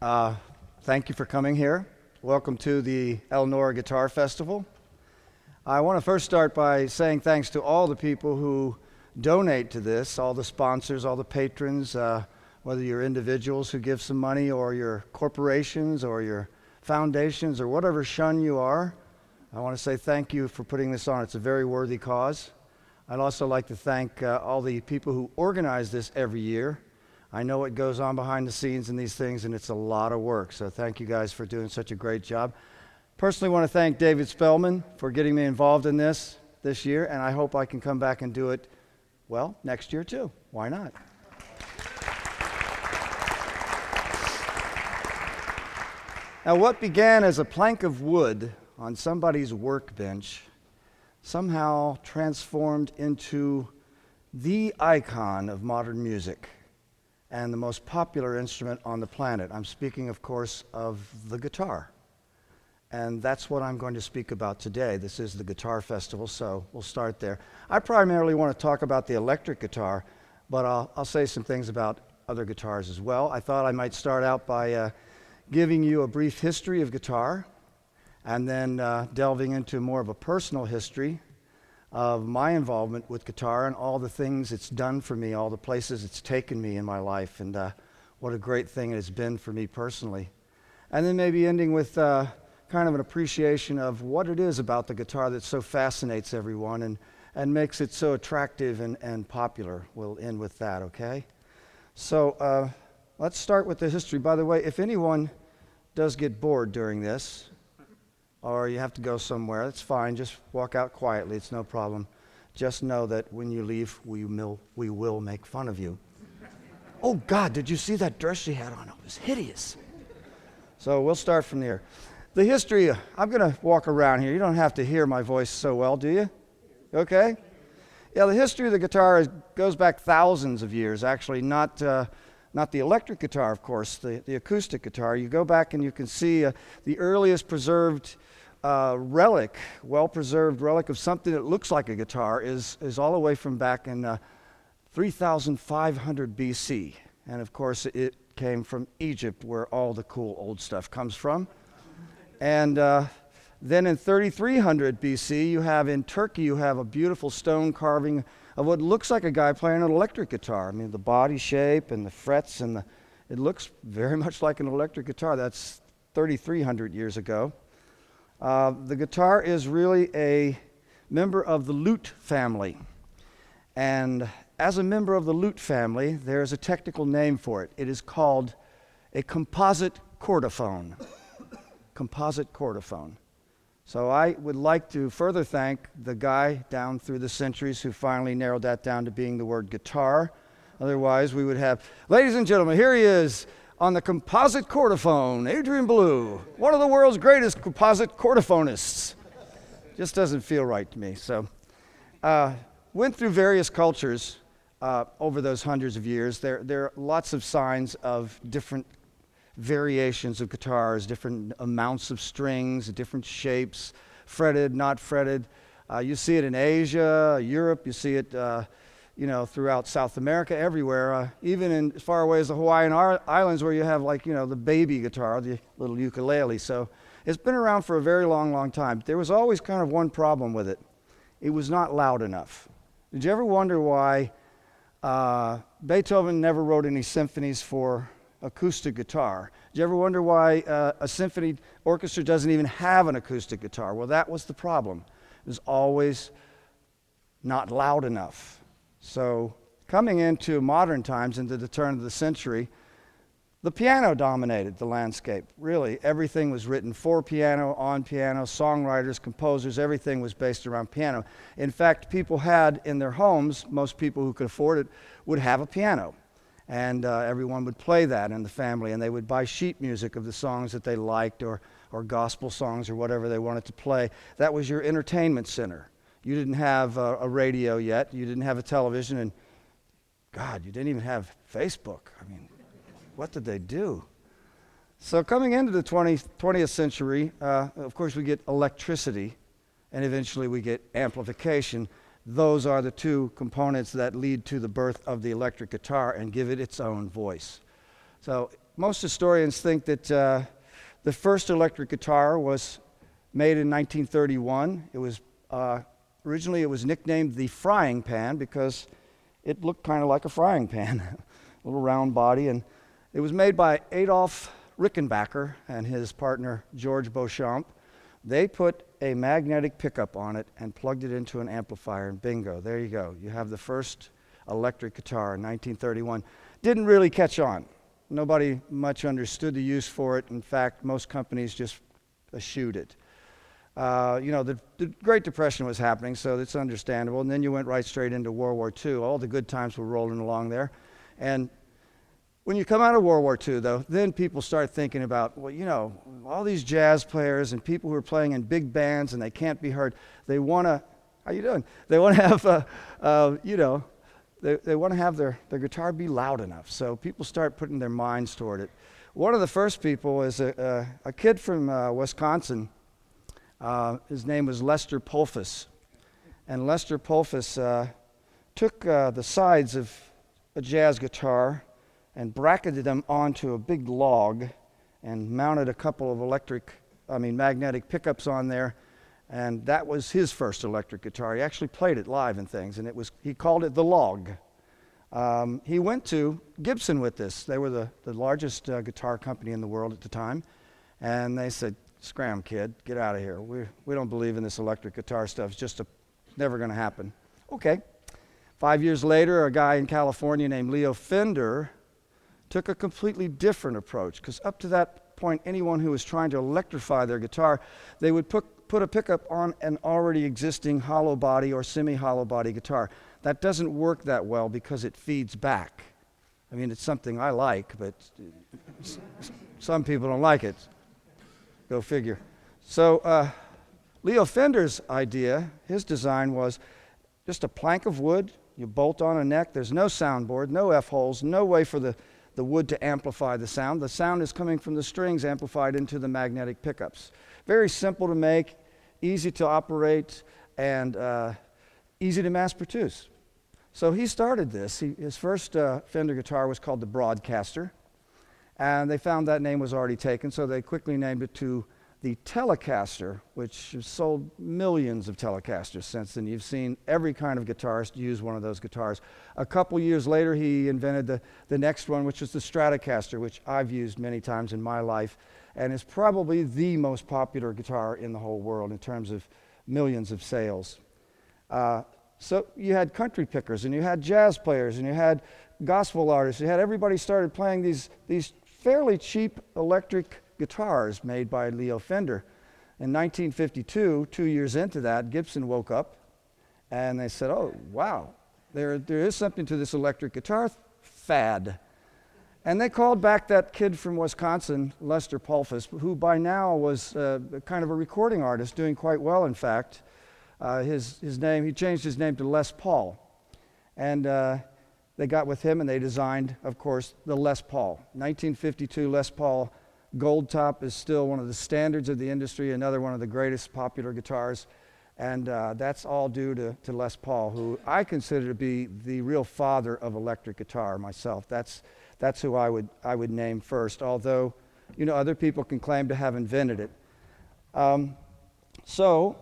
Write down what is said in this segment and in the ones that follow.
Thank you for coming here. Welcome to the ELLNORA Guitar Festival. I want to first start by saying thanks to all the people who donate to this, all the sponsors, all the patrons, whether you're individuals who give some money or your corporations or your foundations or whatever shun you are. I want to say thank you for putting this on. It's a very worthy cause. I'd also like to thank all the people who organize this every year. I know what goes on behind the scenes in these things, and it's a lot of work, so thank you guys for doing such a great job. Personally want to thank David Spellman for getting me involved in this year, and I hope I can come back and do it, well, next year too. Why not? Now, what began as a plank of wood on somebody's workbench somehow transformed into the icon of modern music and the most popular instrument on the planet. I'm speaking, of course, of the guitar. And that's what I'm going to speak about today. This is the Guitar Festival, so we'll start there. I primarily want to talk about the electric guitar, but I'll say some things about other guitars as well. I thought I might start out by giving you a brief history of guitar, and then delving into more of a personal history of my involvement with guitar and all the things it's done for me, all the places it's taken me in my life, and what a great thing it has been for me personally. And then maybe ending with kind of an appreciation of what it is about the guitar that so fascinates everyone and makes it so attractive and popular. We'll end with that, okay? So let's start with the history. By the way, if anyone does get bored during this, or you have to go somewhere, that's fine. Just walk out quietly. It's no problem. Just know that when you leave, we will make fun of you. Oh, God, did you see that dress she had on? It was hideous. So we'll start from there. The history, I'm going to walk around here. You don't have to hear my voice so well, do you? Okay? Yeah, the history of the guitar goes back thousands of years, actually, not the electric guitar, of course, the acoustic guitar. You go back and you can see the earliest preserved well-preserved relic of something that looks like a guitar is all the way from back in 3500 BC. And of course, it came from Egypt, where all the cool old stuff comes from. And then in 3300 BC, in Turkey, you have a beautiful stone carving of what looks like a guy playing an electric guitar. I mean, the body shape and the frets, and it looks very much like an electric guitar. That's 3,300 years ago. The guitar is really a member of the lute family. And as a member of the lute family, there's a technical name for it. It is called a composite chordophone. Composite chordophone. So I would like to further thank the guy down through the centuries who finally narrowed that down to being the word guitar. Otherwise, we would have, ladies and gentlemen, here he is on the composite chordophone, Adrian Belew, one of the world's greatest composite chordophonists. Just doesn't feel right to me. So, went through various cultures over those hundreds of years. There are lots of signs of different variations of guitars, different amounts of strings, different shapes, fretted, not fretted. You see it in Asia, Europe. You see it, throughout South America, everywhere. Even in as far away as the Hawaiian Islands, where you have the baby guitar, the little ukulele. So it's been around for a very long, long time. There was always kind of one problem with it. It was not loud enough. Did you ever wonder why Beethoven never wrote any symphonies for acoustic guitar? Did you ever wonder why a symphony orchestra doesn't even have an acoustic guitar? Well, that was the problem. It was always not loud enough. So coming into modern times, into the turn of the century, the piano dominated the landscape. Really, everything was written for piano, on piano, songwriters, composers, everything was based around piano. In fact, people had in their homes, most people who could afford it would have a piano. And everyone would play that in the family, and they would buy sheet music of the songs that they liked, or gospel songs, or whatever they wanted to play. That was your entertainment center. You didn't have a radio yet. You didn't have a television. And, God, you didn't even have Facebook. I mean, what did they do? So coming into the 20th century, of course, we get electricity, and eventually we get amplification. Those are the two components that lead to the birth of the electric guitar and give it its own voice. So most historians think that the first electric guitar was made in 1931. It was originally it was nicknamed the frying pan because it looked kind of like a frying pan, a little round body, and it was made by Adolf Rickenbacker and his partner George Beauchamp. They put a magnetic pickup on it and plugged it into an amplifier, and bingo, there you go. You have the first electric guitar in 1931. Didn't really catch on. Nobody much understood the use for it. In fact, most companies just eschewed it. The Great Depression was happening, so it's understandable. And then you went right straight into World War II. All the good times were rolling along there. And when you come out of World War II, though, then people start thinking about, well, all these jazz players and people who are playing in big bands and they can't be heard, they want to, how you doing? They want to have, they want to have their guitar be loud enough. So people start putting their minds toward it. One of the first people is a kid from Wisconsin. His name was Lester Pulfus. And Lester Pulfus took the sides of a jazz guitar and bracketed them onto a big log and mounted a couple of magnetic pickups on there. And that was his first electric guitar. He actually played it live and things, and he called it the Log. He went to Gibson with this. They were the largest guitar company in the world at the time. And they said, "Scram, kid, get out of here. We don't believe in this electric guitar stuff. It's just never going to happen." Okay. 5 years later, a guy in California named Leo Fender took a completely different approach, because up to that point, anyone who was trying to electrify their guitar, they would put a pickup on an already existing hollow body or semi-hollow body guitar. That doesn't work that well because it feeds back. I mean, it's something I like, but some people don't like it. Go figure. So Leo Fender's idea, his design was just a plank of wood. You bolt on a neck. There's no soundboard, no F-holes, no way for the wood to amplify the sound. The sound is coming from the strings amplified into the magnetic pickups. Very simple to make, easy to operate, and easy to mass produce. So he started this. His first Fender guitar was called the Broadcaster, and they found that name was already taken, so they quickly named it to the Telecaster, which has sold millions of Telecasters since then. You've seen every kind of guitarist use one of those guitars. A couple years later, he invented the next one, which is the Stratocaster, which I've used many times in my life, and is probably the most popular guitar in the whole world in terms of millions of sales. So you had country pickers, and you had jazz players, and you had gospel artists. You had everybody started playing these fairly cheap electric guitars made by Leo Fender. In 1952, 2 years into that, Gibson woke up and they said, "Oh, wow, there is something to this electric guitar fad." And they called back that kid from Wisconsin, Lester Pulfus, who by now was kind of a recording artist, doing quite well, in fact. He changed his name to Les Paul. And they got with him and they designed, of course, the Les Paul. 1952 Les Paul Gold Top is still one of the standards of the industry, another one of the greatest popular guitars, and that's all due to Les Paul, who I consider to be the real father of electric guitar myself. That's who I would name first, although other people can claim to have invented it. So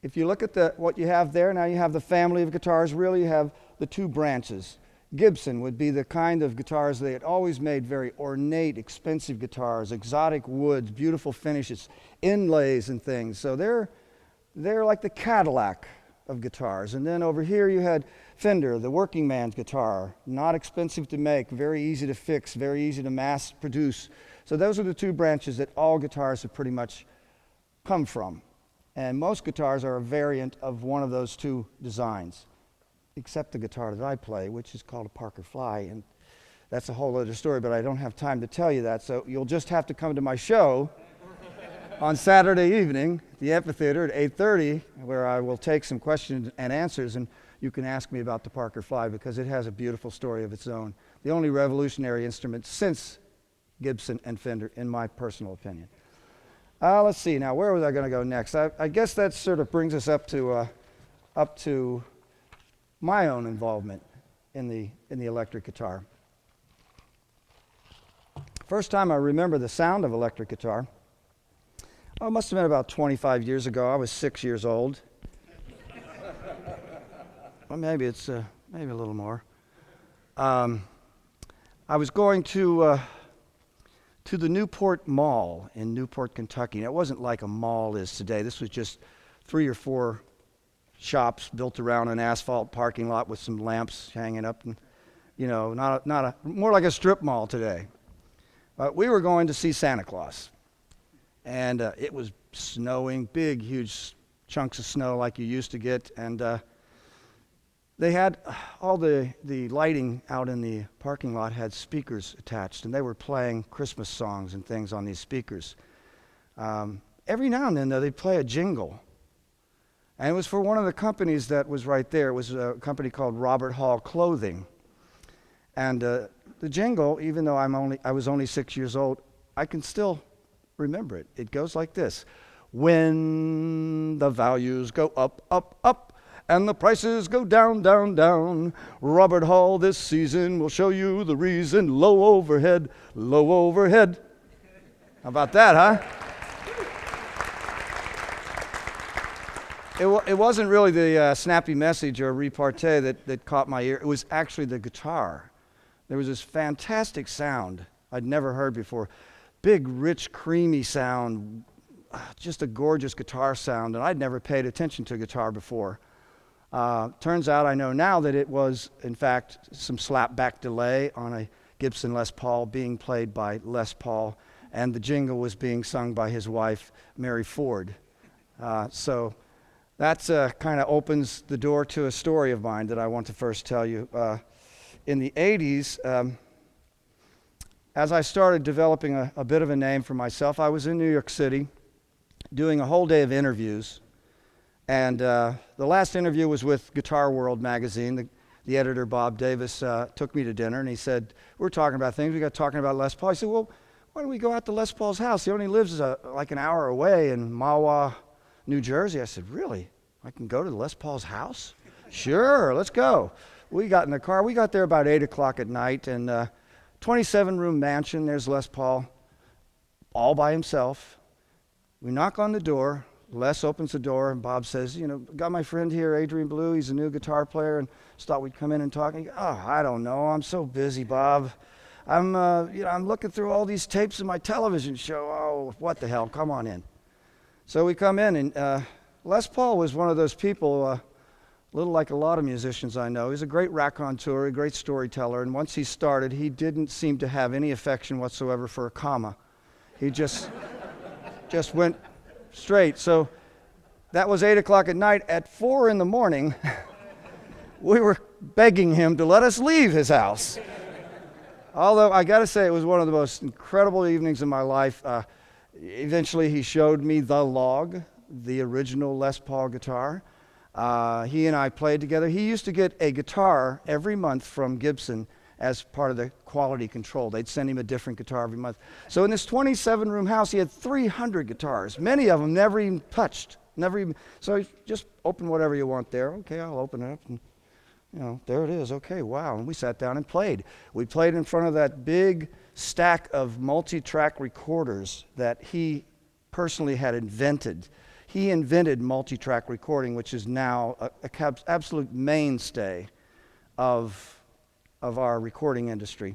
if you look at what you have there, now you have the family of guitars. Really, you have the two branches. Gibson would be the kind of guitars they had always made, very ornate, expensive guitars, exotic woods, beautiful finishes, inlays and things. So they're like the Cadillac of guitars. And then over here you had Fender, the working man's guitar, not expensive to make, very easy to fix, very easy to mass produce. So those are the two branches that all guitars have pretty much come from. And most guitars are a variant of one of those two designs, except the guitar that I play, which is called a Parker Fly, and that's a whole other story, but I don't have time to tell you that, so you'll just have to come to my show on Saturday evening at the amphitheater at 8:30, where I will take some questions and answers, and you can ask me about the Parker Fly, because it has a beautiful story of its own. The only revolutionary instrument since Gibson and Fender, in my personal opinion. Let's see, now where was I going to go next? I guess that sort of brings us up to my own involvement in the electric guitar. First time I remember the sound of electric guitar, oh, it must have been about 25 years ago. I was 6 years old. Well, maybe it's maybe a little more. I was going to the Newport Mall in Newport, Kentucky. Now, it wasn't like a mall is today. This was just 3 or 4 shops built around an asphalt parking lot with some lamps hanging up, and more like a strip mall today. But we were going to see Santa Claus, and it was snowing, big, huge chunks of snow like you used to get, and they had all the lighting out in the parking lot had speakers attached, and they were playing Christmas songs and things on these speakers. Every now and then, though, they'd play a jingle, and it was for one of the companies that was right there. It was a company called Robert Hall Clothing, and the jingle, even though I was only 6 years old, I can still remember it. It goes like this: when the values go up, up, up, and the prices go down, down, down, Robert Hall this season will show you the reason. Low overhead, low overhead. How about that, huh? It wasn't really the snappy message or repartee that caught my ear. It was actually the guitar. There was this fantastic sound I'd never heard before. Big, rich, creamy sound, just a gorgeous guitar sound, and I'd never paid attention to guitar before. Turns out I know now that it was, in fact, some slap-back delay on a Gibson Les Paul being played by Les Paul, and the jingle was being sung by his wife, Mary Ford. So that kind of opens the door to a story of mine that I want to first tell you. In the 80s, as I started developing a bit of a name for myself, I was in New York City doing a whole day of interviews. And the last interview was with Guitar World magazine. The editor, Bob Davis, took me to dinner, and he said, we're talking about things. We got talking about Les Paul. I said, well, why don't we go out to Les Paul's house? He only lives like an hour away in Mahwah, New Jersey. I said, really? I can go to Les Paul's house? Sure, let's go. We got in the car. We got there about 8 o'clock at night, and 27-room mansion. There's Les Paul, all by himself. We knock on the door. Les opens the door, and Bob says, got my friend here, Adrian Belew. He's a new guitar player, and just thought we'd come in and talk. And he goes, oh, I don't know. I'm so busy, Bob. I'm looking through all these tapes of my television show. Oh, what the hell? Come on in. So we come in, and Les Paul was one of those people, a little like a lot of musicians I know. He's a great raconteur, a great storyteller, and once he started, he didn't seem to have any affection whatsoever for a comma. He just went straight. So that was 8 o'clock at night. At 4 in the morning, we were begging him to let us leave his house. Although I got to say, it was one of the most incredible evenings of my life. Eventually, he showed me the log, the original Les Paul guitar. He and I played together. He used to get a guitar every month from Gibson as part of the quality control. They'd send him a different guitar every month. So in this 27-room house, he had 300 guitars, many of them never even touched. So he just open whatever you want there. Okay, I'll open it up, and there it is. Okay, wow. And we sat down and played. We played in front of that big stack of multi-track recorders that he personally had invented. He invented multi-track recording, which is now an absolute mainstay of our recording industry.